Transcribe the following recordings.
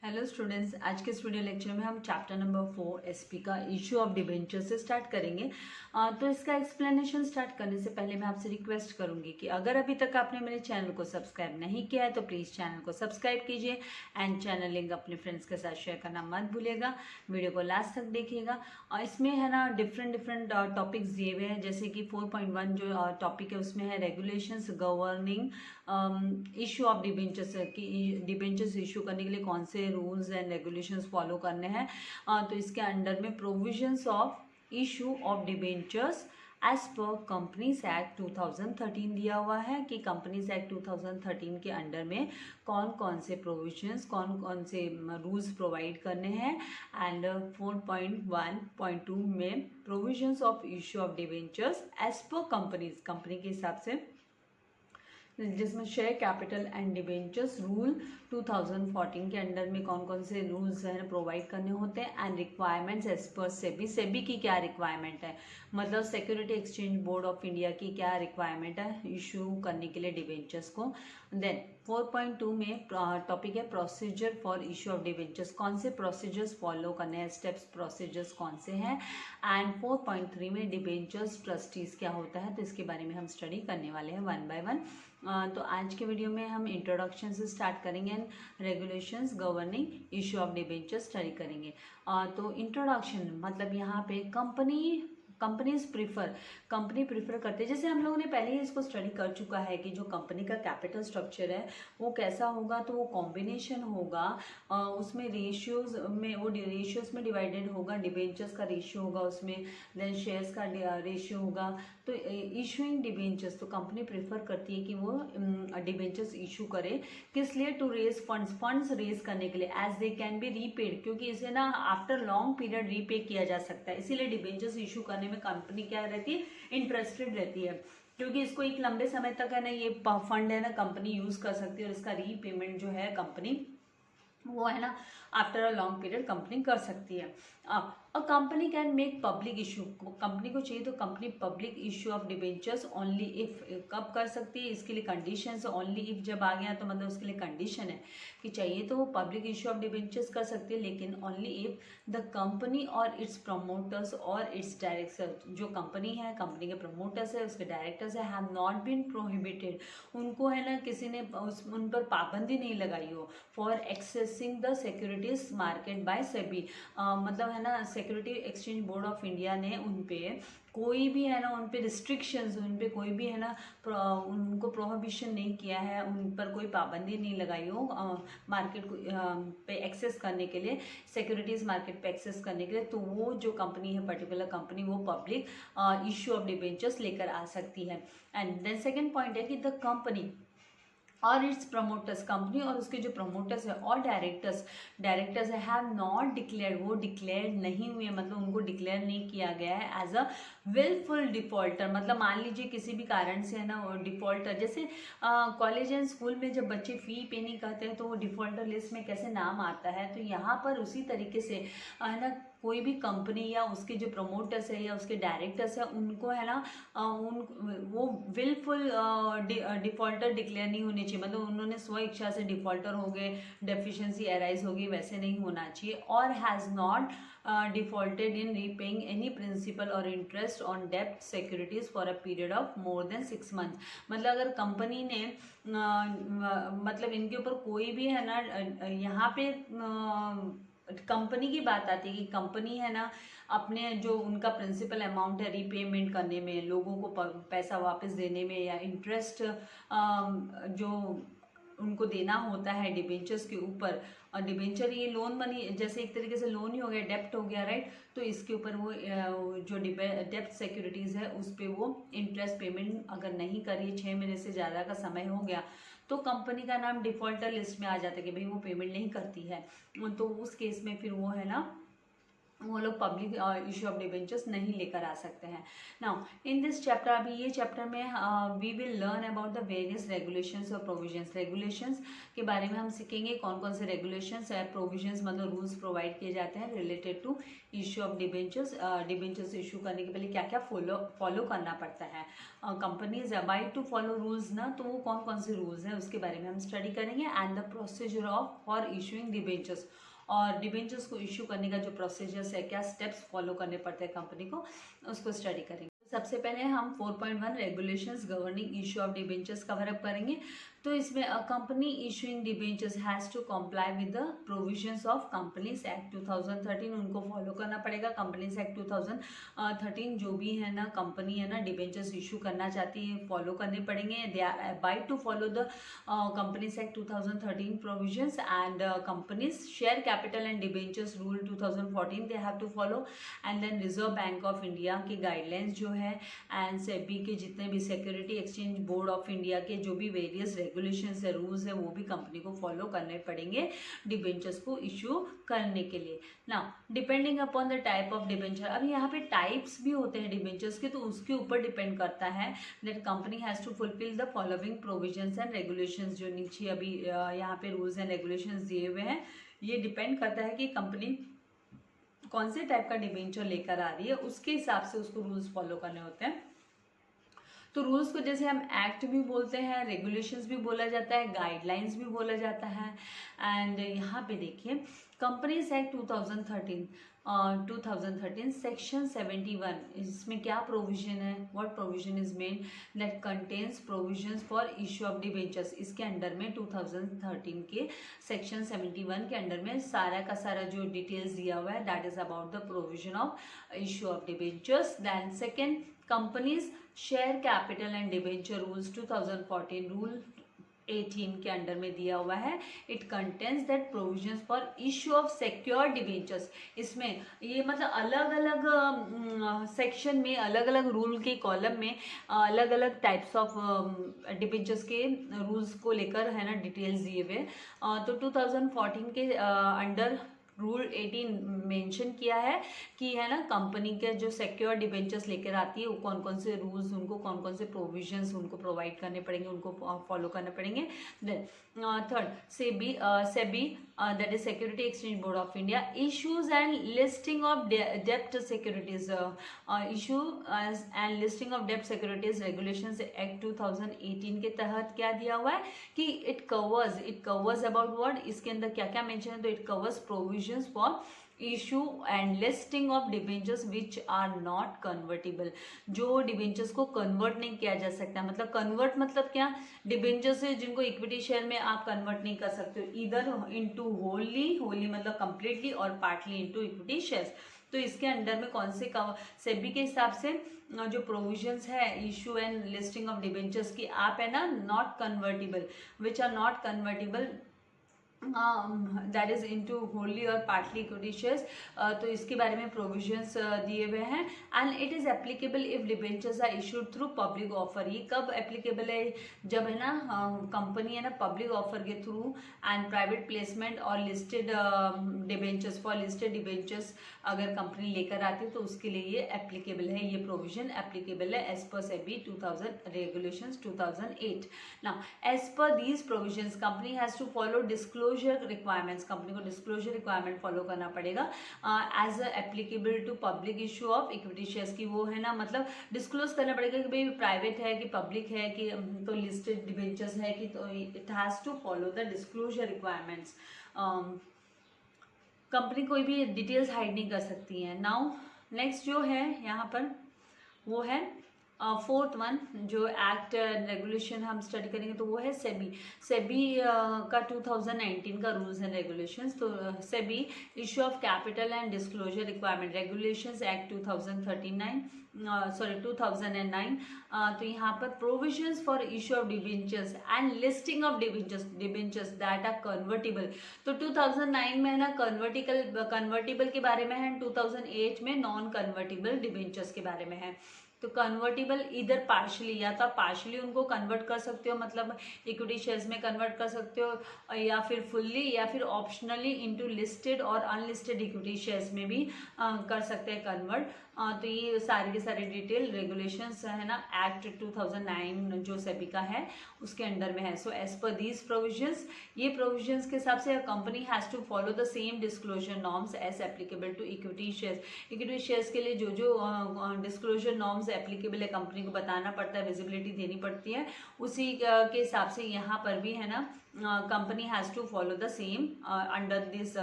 Hello students, आज के इस वीडियो लेक्चर में हम चैप्टर नंबर 4 एसपी का इशू ऑफ डिबेंचर से स्टार्ट करेंगे। तो इसका एक्सप्लेनेशन स्टार्ट करने से पहले मैं आपसे रिक्वेस्ट करूंगी कि अगर अभी तक आपने मेरे चैनल को सब्सक्राइब नहीं किया है तो प्लीज़ चैनल को सब्सक्राइब कीजिए एंड चैनल लिंक अपने फ्रेंड्स के साथ शेयर करना मत भूलिएगा। वीडियो को लास्ट तक देखिएगा। और इसमें है ना डिफरेंट टॉपिक्स दिए हुए हैं, जैसे कि 4.1 जो टॉपिक है उसमें है regulations governing issue of debentures कि डिबेंचर्स इशू करने के लिए कौन से रूल्स एंड रेगुलेशंस फॉलो करने हैं। तो इसके अंडर में provisions of issue of debentures as per companies act 2013 दिया हुआ है कि कंपनीज एक्ट 2013 के अंडर में कौन कौन से प्रोविजंस कौन कौन से रूल्स प्रोवाइड करने हैं। एंड 4.1.2 में provisions of issue of debentures as per companies, company के हिसाब से, जिसमें share capital and debentures rule 2014 के अंडर में कौन कौन से रूल्स हैं प्रोवाइड करने होते हैं। And requirements as per SEBI, SEBI की क्या रिक्वायरमेंट है, मतलब security exchange board of India की क्या रिक्वायरमेंट है इशू करने के लिए डिबेंचर्स को। देन 4.2 में टॉपिक है procedure for issue of debentures, कौन से प्रोसीजर्स फॉलो करने हैं, स्टेप्स प्रोसीजर्स कौन से हैं। एंड 4.3 में डिबेंचर्स ट्रस्टीज क्या होता है, तो इसके बारे में हम स्टडी करने वाले हैं वन बाय वन। तो आज के वीडियो में हम इंट्रोडक्शन से स्टार्ट करेंगे and regulations governing issue of debenture study करेंगे। तो इंट्रोडक्शन मतलब यहाँ पे कंपनी प्रिफर करते हैं, जैसे हम लोगों ने पहले ही इसको स्टडी कर चुका है कि जो कंपनी का कैपिटल स्ट्रक्चर है वो कैसा होगा, तो वो कॉम्बिनेशन होगा, उसमें रेशियोज में डिवाइडेड होगा, डिबेंचर्स का रेशियो होगा उसमें, देन शेयर्स का रेशियो होगा। तो इशूइंग डिबेंचर्स, तो कंपनी प्रेफर करती है कि वो डिबेंचर्स इशू करे, किस लिए, टू रेज फंड्स रेज करने के लिए, as they can be repaid, क्योंकि इसे ना आफ्टर लॉन्ग पीरियड रीपे किया जा सकता है, इसीलिए डिबेंचर्स इशू करने में कंपनी क्या रहती है, इंटरेस्टेड रहती है, क्योंकि इसको एक लंबे समय तक है ना ये फंड है ना कंपनी यूज कर सकती है और इसका रीपेमेंट जो है कंपनी वो है ना after a long period company कर सकती है। A company can make public issue, company को चाहिए तो company public issue of debentures only if, कब कर सकती है, इसके लिए कंडीशन है, ओनली इफ जब आ गया तो मतलब उसके लिए कंडीशन है कि चाहिए तो वो पब्लिक इशू ऑफ डिबेंचर्स कर सकती है, लेकिन ओनली इफ द कंपनी और इट्स प्रमोटर्स और इट्स डायरेक्टर्स, जो कंपनी है, कंपनी के प्रमोटर्स है, उसके डायरेक्टर्स है, हैव नॉट बीन प्रोहिबिटेड, उनको है ना किसी ने उन पर पाबंदी नहीं लगाई हो, for accessing the securities market by SEBI, मतलब है ना security exchange board of India ने उन पे कोई भी है ना उन पे रिस्ट्रिक्शंस, उन पे कोई भी है ना उनको प्रोहिबिशन नहीं किया है, उन पर कोई पाबंदी नहीं लगाई हो मार्केट को पे एक्सेस करने के लिए, सिक्योरिटीज मार्केट पे एक्सेस करने के लिए, तो वो जो कंपनी है पर्टिकुलर कंपनी वो पब्लिक इशू ऑफ डिबेंचर्स लेकर आ सकती है। एंड देन सेकेंड पॉइंट है कि द कंपनी और इट्स प्रमोटर्स, कंपनी और उसके जो प्रमोटर्स है और डायरेक्टर्स है, हैव नॉट डिक्लेयर्ड, वो डिक्लेयर नहीं हुए, मतलब उनको डिक्लेयर नहीं किया गया है एज अ विलफुल डिफॉल्टर, मतलब मान लीजिए किसी भी कारण से है ना वो डिफॉल्टर, जैसे कॉलेज एंड स्कूल में जब बच्चे फी पे नहीं करते हैं तो वो डिफॉल्टर लिस्ट में कैसे नाम आता है, तो यहाँ पर उसी तरीके से है ना कोई भी कंपनी या उसके जो प्रमोटर्स है या उसके डायरेक्टर्स है उनको है ना वो विलफुल डिफॉल्टर डिक्लेयर नहीं होने चाहिए, मतलब उन्होंने स्व इच्छा से डिफॉल्टर हो गए, डेफिशिएंसी अराइज होगी, वैसे नहीं होना चाहिए। और has not defaulted in repaying any principal और इंटरेस्ट ऑन डेब्ट securities for a period of more than 6 months, मतलब अगर कंपनी ने मतलब इनके ऊपर कोई भी है ना यहाँ पे कंपनी की बात आती है कि कंपनी है ना अपने जो उनका प्रिंसिपल अमाउंट है रीपेमेंट करने में, लोगों को पैसा वापस देने में, या इंटरेस्ट जो उनको देना होता है डिबेंचर्स के ऊपर, और डिबेंचर ये लोन बनी, जैसे एक तरीके से लोन ही हो गया, डेप्ट हो गया, राइट, तो इसके ऊपर वो जो डेप्ट सिक्योरिटीज है उस पर वो इंटरेस्ट पेमेंट अगर नहीं करी, 6 महीने से ज़्यादा का समय हो गया, तो कंपनी का नाम डिफॉल्टर लिस्ट में आ जाता है कि भाई वो पेमेंट नहीं करती है, तो उस केस में फिर वो है ना वो लोग पब्लिक इशू ऑफ डिबेंचर्स नहीं लेकर आ सकते हैं। नाउ इन दिस चैप्टर, अभी ये चैप्टर में we will learn about the various regulations और प्रोविजंस। रेगुलेशंस के बारे में हम सीखेंगे कौन कौन से रेगुलेशंस है, प्रोविजंस मतलब रूल्स प्रोवाइड किए जाते हैं related to issue of debentures. Debentures issue करने के पहले क्या क्या फॉलो करना पड़ता है, companies abide to follow rules ना, तो वो कौन कौन से रूल्स हैं उसके बारे में हम स्टडी करेंगे। And the procedure of for issuing debentures, और डिबेंचर्स को इशू करने का जो प्रोसीजर्स है, क्या स्टेप्स फॉलो करने पड़ते हैं कंपनी को, उसको स्टडी करेंगे। सबसे पहले हम 4.1 regulations governing issue of debentures cover up करेंगे। तो इसमें a company issuing debentures has to comply with the provisions of companies act 2013, उनको फॉलो करना पड़ेगा। कंपनीज एक्ट 2013 जो भी है ना कंपनी है ना डिबेंचर्स इशू करना चाहती है, फॉलो करने पड़ेंगे। They are abide to follow the companies act 2013 provisions and companies share capital and debentures rule 2014 they have to follow. And then reserve bank of India के गाइडलाइंस जो है, एंड सेबी के जितने भी security exchange board of India के जो भी various regulations है, रूल्स है, वो भी कंपनी को फॉलो करने पड़ेंगे डिबेंचर्स को इशू करने के लिए। ना depending upon the type of debenture, अभी यहाँ पे टाइप्स भी होते हैं डिबेंचर्स के, तो उसके ऊपर डिपेंड करता है that company has to fulfil the following provisions and regulations. जो नीचे अभी यहाँ पे रूल्स एंड रेगुलेशंस दिए हुए हैं, ये डिपेंड करता है कि कंपनी कौन से टाइप का डिबेंचर लेकर आ रही है, उसके हिसाब से उसको रूल्स फॉलो करने होते हैं। तो रूल्स को जैसे हम एक्ट भी बोलते हैं, रेगुलेशंस भी बोला जाता है, गाइडलाइंस भी बोला जाता है। एंड यहाँ पे देखिए कंपनीज एक्ट 2013 सेक्शन 71, इसमें क्या प्रोविजन है, what provision is made that contains provisions for issue of debentures. इसके अंडर में 2013 के सेक्शन 71 के अंडर में सारा का सारा जो डिटेल्स दिया हुआ है, that is about the provision of issue of debentures. Then second, companies share capital and debenture rules 2014 rule 18 के अंडर में दिया हुआ है। It contains that provisions for issue of secure debentures. इसमें ये मतलब अलग अलग सेक्शन में, अलग अलग रूल के कॉलम में अलग अलग टाइप्स ऑफ डिबेंचर्स के रूल्स को लेकर है ना डिटेल्स दिए हुए। तो 2014 के अंडर रूल 18 मेंशन किया है कि है ना कंपनी के जो सिक्योर डिबेंचर्स लेकर आती है, वो कौन कौन से रूल्स, उनको कौन कौन से प्रोविजंस उनको प्रोवाइड करने पड़ेंगे, उनको फॉलो करने पड़ेंगे। Then third, SEBI that is security exchange board of India issues and listing of dept securities, issue and listing of dept securities regulations act 2018 के तहत क्या दिया हुआ है कि इट कवर्स अबाउट व्हाट, इसके अंदर क्या क्या मेंशन है, तो it covers provisions for issue and listing of debentures which are not convertible, जो डिबेंचर्स को कन्वर्ट नहीं किया जा सकता। मतलब कन्वर्ट मतलब क्या, डिबेंचर्स है जिनको इक्विटी शेयर में आप कन्वर्ट नहीं कर सकते हो, इधर इनटू होली मतलब कंप्लीटली और पार्टली इनटू इक्विटी शेयर्स। तो इसके अंडर में कौन से सेबी के हिसाब से जो प्रोविजंस है issue and listing of debentures की, आप है ना not convertible, which are not convertible that is into wholly और पार्टली इक्विटी शेयर्स, तो इसके बारे में प्रोविजंस दिए हुए हैं। And it is applicable if debentures are issued through public offer. ये कब एप्लीकेबल है, जब है ना कंपनी है ना पब्लिक ऑफर के थ्रू एंड प्राइवेट प्लेसमेंट और listed debentures, for listed debentures अगर कंपनी लेकर आती है तो उसके लिए ये एप्लीकेबल है, ये प्रोविजन एप्लीकेबल है as per SEBI 2000 regulations 2008। Now as per these provisions company has to follow disclosure requirements, company को डिस्क्लोजर रिक्वायरमेंट फॉलो करना पड़ेगा as applicable to public issue of equity shares की, वो है ना मतलब डिस्क्लोज करना पड़ेगा कि भाई प्राइवेट है कि पब्लिक है कि तो लिस्टेड डिबेंचर्स है कि, तो it has to follow the disclosure requirements. Company कोई भी डिटेल्स हाइड नहीं कर सकती है। नाउ नेक्स्ट जो है यहाँ पर वो है फोर्थ वन, जो एक्ट रेगुलेशन हम स्टडी करेंगे तो वो है सेबी का 2019 का रूल्स एंड रेगुलेशंस। तो SEBI issue of capital and disclosure requirement regulations act 2009, तो यहाँ पर provisions for issue of debentures and listing of debentures that are convertible. तो 2009 में है ना कन्वर्टेबल के बारे में है, 2008 में नॉन कन्वर्टेबल डिबेंचर्स के बारे में है। तो कन्वर्टेबल इधर पार्शली, या तो आप पार्शली उनको कन्वर्ट कर सकते हो, मतलब इक्विटी शेयर्स में कन्वर्ट कर सकते हो, या फिर फुल्ली, या फिर ऑप्शनली इनटू लिस्टेड और अनलिस्टेड इक्विटी शेयर्स में भी कर सकते हैं कन्वर्ट। तो ये सारे के सारे डिटेल रेगुलेशंस है ना एक्ट 2009 जो सेबी का है उसके अंडर में है। So as per these provisions, ये प्रोविजंस के हिसाब से company has to follow the same disclosure norms as applicable to equity shares. Equity shares के लिए जो जो डिस्क्लोजर नॉर्म्स एप्लीकेबल है कंपनी को बताना पड़ता है, विजिबिलिटी देनी पड़ती है, उसी के हिसाब से यहाँ पर भी है ना company has to follow the same under this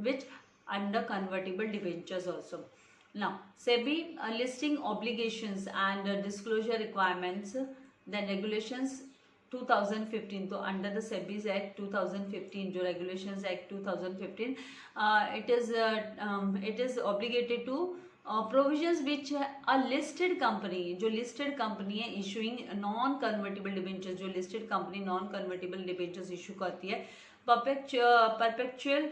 which under convertible debentures also. Now SEBI listing obligations and disclosure requirements, then regulations 2015, तो under the SEBI's Act 2015 जो regulations Act 2015 it is obligated to provisions which a listed company, जो listed company है issuing non convertible debentures, जो listed company non convertible debentures issue करती है, perpetual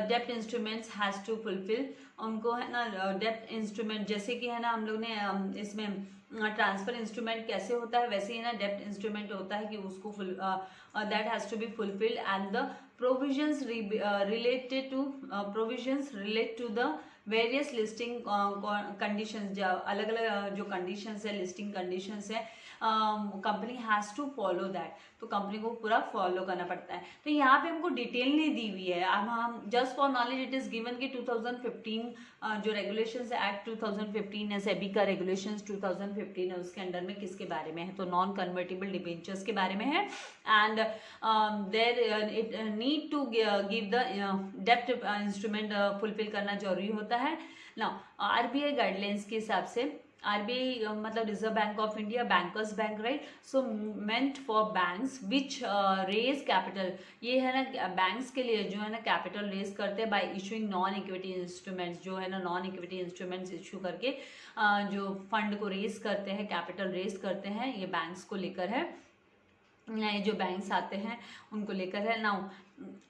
डेप्ट instruments has to fulfil, उनको है ना डेप्ट इंस्ट्रूमेंट, जैसे कि है ना हम लोग ने इसमें ट्रांसफर इंस्ट्रूमेंट कैसे होता है वैसे ही ना डेप्ट इंस्ट्रूमेंट होता है कि उसको that has to be fulfilled and the provisions related to provisions relate to the various listing conditions, अलग अलग जो कंडीशंस है लिस्टिंग कंडीशंस है company has to follow that, तो कंपनी को पूरा फॉलो करना पड़ता है। तो यहाँ पे हमको डिटेल नहीं दी हुई है, अब हम just for knowledge it is given कि 2015 जो रेगुलेशंस है एक्ट 2015 है, सेबी का रेगुलेशंस 2015 है, उसके अंडर में किसके बारे में है, तो नॉन कन्वर्टेबल डिबेंचर्स के बारे में है and there it need to give the डेप्ट इंस्ट्रूमेंट फुलफिल करना जरूरी होता है। नाउ आरबीआई गाइडलाइंस के हिसाब से, आरबीआई मतलब reserve bank of India, bankers bank, right, so meant for banks which raise capital, ये है ना बैंक्स के लिए जो है ना कैपिटल रेज करते हैं bye issuing non equity instruments, जो है ना नॉन इक्विटी इंस्ट्रूमेंट्स इशू करके जो फंड को रेज करते हैं, कैपिटल रेज करते हैं, ये बैंक्स को लेकर है, नए जो बैंक्स आते हैं उनको लेकर है। नाउ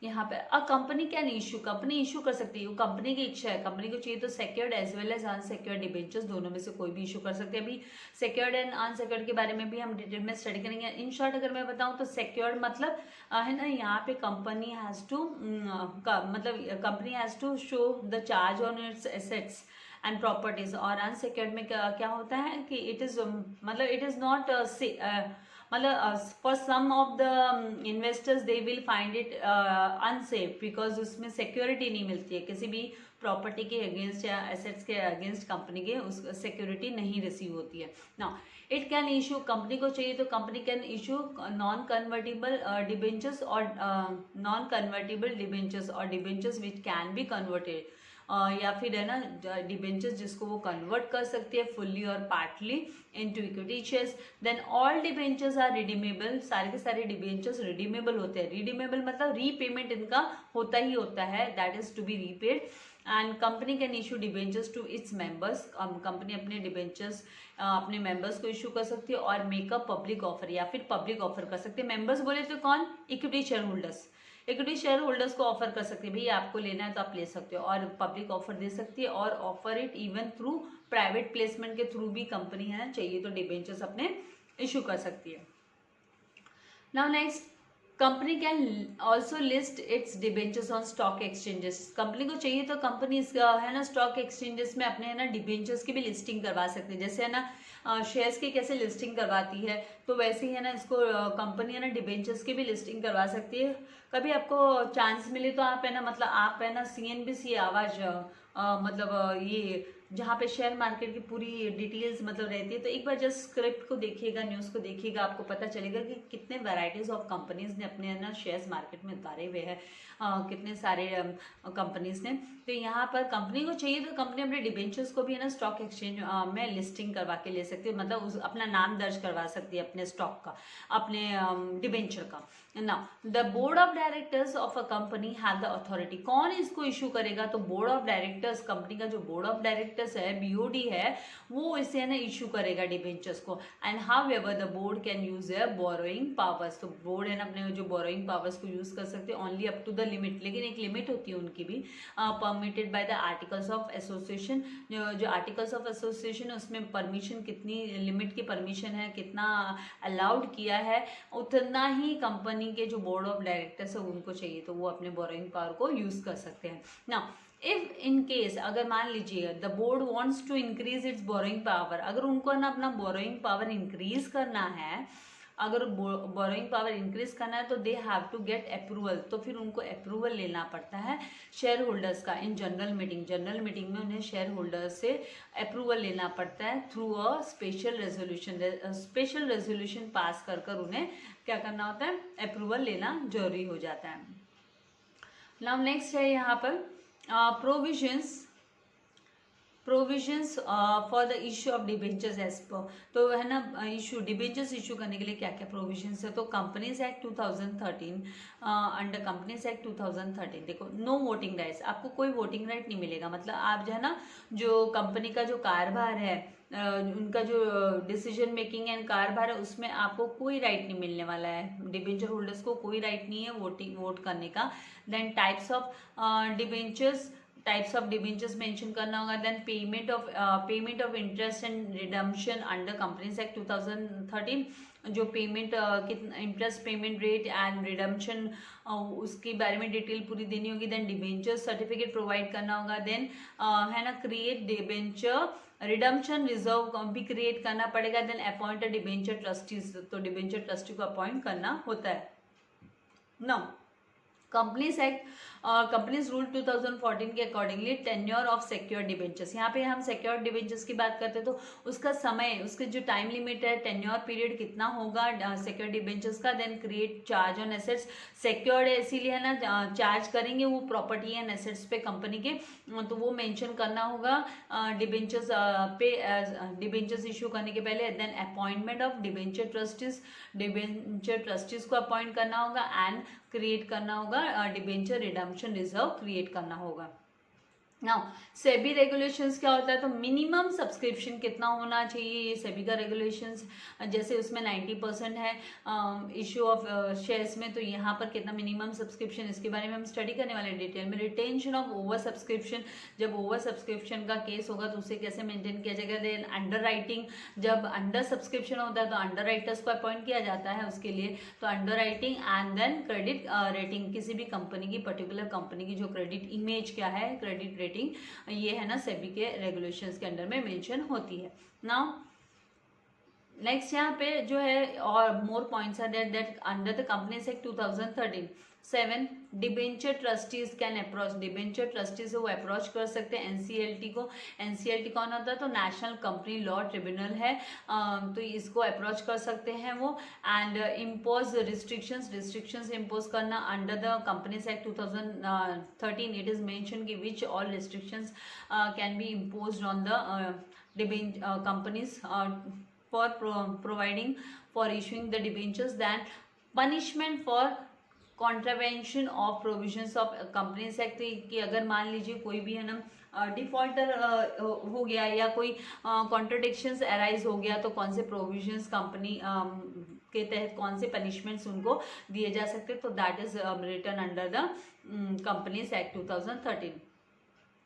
यहाँ पे a company can issue, company issue कर सकती है, वो कंपनी की इच्छा है, कंपनी को चाहिए तो secured as well as unsecured debentures दोनों में से कोई भी इशू कर सकते हैं। अभी सेक्योर्ड एंड अनसेक्योर्ड के बारे में भी हम डिटेल में स्टडी करेंगे। इन शॉर्ट अगर मैं बताऊँ तो सेक्योर्ड मतलब है ना यहाँ पे कंपनी हैज़ टू मतलब company has to show the charge on its assets and properties, और अनसेक्योर्ड में क्या होता है कि इट इज़ मतलब इट इज़ नॉट मतलब for some of the investors they will find it unsafe because उसमें सिक्योरिटी नहीं मिलती है, किसी भी प्रॉपर्टी के अगेंस्ट या एसेट्स के अगेंस्ट कंपनी के उस सिक्योरिटी नहीं रिसीव होती है। Now it can issue, company को चाहिए तो company can issue non convertible debentures और नॉन कन्वर्टेबल डिबेंचर्स और debentures which can be converted, या फिर है ना डिबेंचर्स जिसको वो कन्वर्ट कर सकती है फुल्ली और partly into equity shares. Then all debentures are redeemable, सारे के सारे डिबेंचर्स रिडीमेबल होते हैं। रिडीमेबल मतलब रीपेमेंट इनका होता ही होता है, that is to be repaid. And company can issue debentures to its members, company अपने डिबेंचर्स अपने मेंबर्स को इशू कर सकती है और मेक अ पब्लिक ऑफर, या फिर पब्लिक ऑफर कर सकते हैं। मेंबर्स बोले तो कौन, equity share holders, equity share holders को ऑफर कर सकते हैं, भैया आपको लेना है तो आप ले सकते हो, और पब्लिक ऑफर दे सकती है, और offer it even through private placement के थ्रू भी कंपनी है ना चाहिए तो डिबेंचर्स अपने इशू कर सकती है। Now next, company can also list it's debentures on stock exchanges, company को चाहिए तो कंपनी है ना स्टॉक एक्सचेंजेस में अपने है ना डिबेंचर्स की भी लिस्टिंग करवा सकते हैं। जैसे है ना शेयर्स की कैसे लिस्टिंग करवाती है, तो वैसे ही है ना इसको कंपनी है ना डिबेंचर्स की भी लिस्टिंग करवा सकती है। कभी आपको चांस मिले तो आप है ना मतलब आप है ना CNBC आवाज़ मतलब ये जहाँ पे शेयर मार्केट की पूरी डिटेल्स मतलब रहती है, तो एक बार जस्ट स्क्रिप्ट को देखिएगा, न्यूज़ को देखिएगा, आपको पता चलेगा कि कितने वैराइटीज ऑफ कंपनीज ने अपने ना शेयर्स मार्केट में उतारे हुए हैं, कितने सारे कंपनीज ने। तो यहाँ पर कंपनी को चाहिए तो कंपनी अपने डिबेंचर्स को भी है ना स्टॉक एक्सचेंज में लिस्टिंग करवा के ले सकती है, मतलब उस अपना नाम दर्ज करवा सकती है अपने स्टॉक का, अपने डिबेंचर का। Now the board of directors of a company have the authority, कौन इसको इशू करेगा, तो बोर्ड ऑफ डायरेक्टर्स, कंपनी का जो बोर्ड ऑफ डायरेक्टर डायरेक्टर्स है, BOD है, वो इसे है ना इशू करेगा डिबेंचर्स को। And however the board can use their borrowing powers, तो बोर्ड है ना अपने जो बोरोइंग पावर्स को यूज कर सकते हैं only up to the limit, लेकिन एक लिमिट होती है उनकी भी, permitted by the articles of association. जो आर्टिकल्स ऑफ एसोसिएशन है उसमें परमिशन कितनी लिमिट की परमिशन है, कितना अलाउड किया है, उतना ही कंपनी के जो बोर्ड ऑफ डायरेक्टर्स है उनको चाहिए, तो वो अपने बोरोइंग पावर को यूज कर सकते हैं ना। इफ इन केस अगर मान लीजिए the board wants to increase its borrowing power, अगर उनको ना अपना बोरोइंग पावर इंक्रीज करना है, अगर बोरोइंग पावर इंक्रीज करना है तो they have to get approval, तो फिर उनको अप्रूवल लेना पड़ता है शेयर होल्डर्स का in general meeting. General meeting में उन्हें शेयर होल्डर्स से अप्रूवल लेना पड़ता है through a special resolution. Special resolution pass कर उन्हें क्या करना होता है, अप्रूवल लेना जरूरी हो जाता है। नाउ नेक्स्ट है यहाँ पर provisions for the issue of debentures as per, तो है ना इशू डिबेंचर्स इशू करने के लिए क्या क्या प्रोविजंस है। तो companies act 2013, under companies act 2013 देखो, नो वोटिंग राइट्स, आपको कोई वोटिंग राइट नहीं मिलेगा। मतलब आप जो है ना जो कंपनी का जो कारभार है, उनका जो डिसीजन मेकिंग एंड कारभार है उसमें आपको कोई राइट नहीं मिलने वाला है। डिबेंचर होल्डर्स को कोई राइट नहीं है वोट करने का। Then types of debentures mention करना होगा। Then payment of interest and redemption under companies act 2013, जो payment interest payment rate and redemption उसके बारे में डिटेल पूरी देनी होगी। देन डिबेंचर सर्टिफिकेट प्रोवाइड करना होगा। देन है ना क्रिएट डिबेंचर रिडम्पशन रिजर्व भी क्रिएट करना पड़ेगा। Then appoint a debenture trustees, तो डिबेंचर ट्रस्टी को अपॉइंट करना होता है। नाउ कंपनीज रूल 2014 के accordingly tenure of secured debentures, यहाँ पे हम सिक्योर्ड डिबेंचर्स की बात करते हैं तो उसका समय, उसके जो टाइम लिमिट है, टेन्योर पीरियड कितना होगा सिक्योर्ड डिबेंचर्स का। Then create charge on assets, secured है इसीलिए है ना चार्ज करेंगे वो प्रॉपर्टी एंड एसेट्स पे कंपनी के, तो वो मेंशन करना होगा डिबेंचर्स पे डिबेंचर्स इशू करने के पहले। Then appointment of debenture trustees को अपॉइंट करना होगा एंड क्रिएट करना होगा डिबेंचर रिडम्पशन रिजर्व क्रिएट करना होगा। नाउ सेबी रेगुलेशंस क्या होता है, तो मिनिमम सब्सक्रिप्शन कितना होना चाहिए, ये सेबी का रेगुलेशंस, जैसे उसमें 90% है इशू ऑफ शेयर्स में, तो यहाँ पर कितना मिनिमम सब्सक्रिप्शन, इसके बारे में हम स्टडी करने वाले हैं डिटेल में। रिटेंशन ऑफ ओवर सब्सक्रिप्शन, जब ओवर सब्सक्रिप्शन का केस होगा तो उसे कैसे मेंटेन किया जाएगा। देन अंडर राइटिंग, जब अंडर सब्सक्रिप्शन होता है तो अंडर राइटर्स को अपॉइंट किया जाता है उसके लिए, तो underwriting and then credit rating, किसी भी कंपनी की पर्टिकुलर कंपनी की जो क्रेडिट इमेज क्या है, क्रेडिट रेटिंग, ये है ना सेबी के रेगुलेशंस के अंडर में मेंशन होती है। नाउ नेक्स्ट यहाँ पे जो है और more points are that under the companies act 2013 7 debenture trustees can approach, debenture trustees वो अप्रोच कर सकते हैं एनसीएलटी को। एनसीएलटी कौन होता है, तो नेशनल कंपनी लॉ ट्रिब्यूनल है, तो इसको अप्रोच कर सकते हैं वो। एंड इम्पोज रिस्ट्रिक्शंस इम्पोज करना under the companies act 2013 it is mention कि which all restrictions can be imposed on the companies for providing for issuing the debentures, then punishment for contravention of provisions of companies act, कि अगर मान लीजिए कोई भी है ना defaulter हो गया या कोई कॉन्ट्रडिक्शंस अराइज हो गया, तो कौन से प्रोविजंस कंपनी के तहत कौन से पनिशमेंट्स उनको दिए जा सकते, तो that is written under the companies act 2013।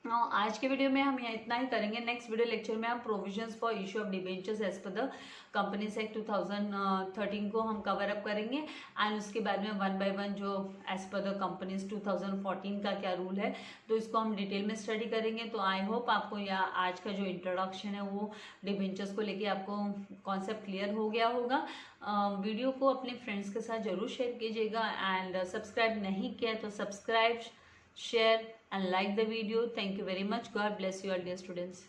आज के वीडियो में हम यहाँ इतना ही करेंगे। नेक्स्ट वीडियो लेक्चर में हम provisions for issue of debentures as per the companies act 2013 को हम कवर अप करेंगे एंड उसके बाद में 1 बाय 1 जो एज पर द कंपनीज 2014 का क्या रूल है, तो इसको हम डिटेल में स्टडी करेंगे। तो आई होप आपको आज का जो इंट्रोडक्शन है वो डिबेंचर्स को लेके आपको कॉन्सेप्ट क्लियर हो गया होगा। वीडियो को अपने फ्रेंड्स के साथ जरूर शेयर कीजिएगा एंड सब्सक्राइब नहीं किया तो subscribe, share and like the video. Thank you very much. God bless you all dear students.